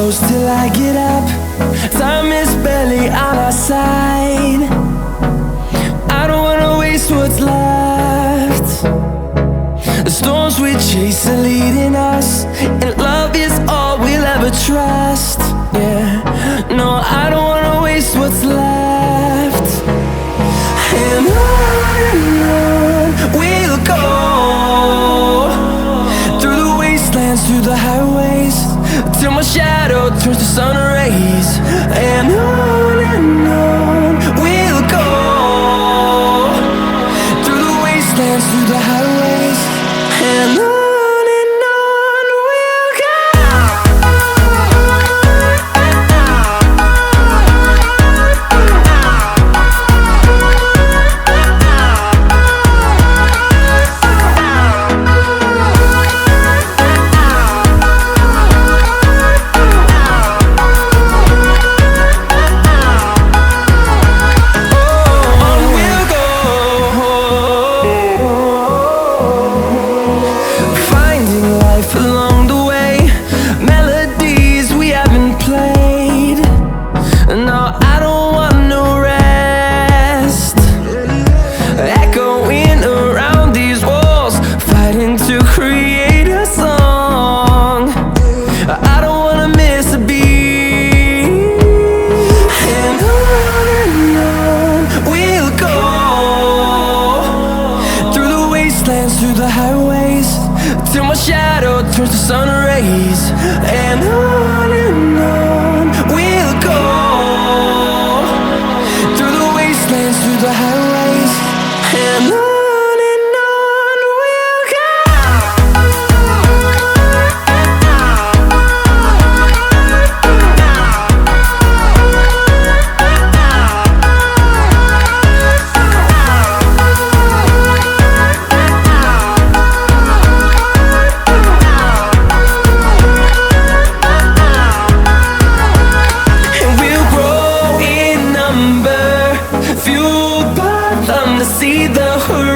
close till I get up. Time is barely on our side. I don't wanna waste what's left. The storms we chase are leading us, and love is all we'll ever trust. Yeah, no, I don't wanna waste what's left. And on we'll go, through the wastelands, through the highways, till my shadow turns to sun rays. And on we'll go, through the wastelands, through the highways, and on. Along the way, melodies we haven't played. No, I don't want no rest. Echoing around these walls, fighting to create a song. I don't wanna miss a beat. And on we'll go, through the wastelands, through the highways, till my shadow turns to sun rays. And on we'll go, through the wastelands, through the highways, and on we'll go. Fueled by them to see the horizon.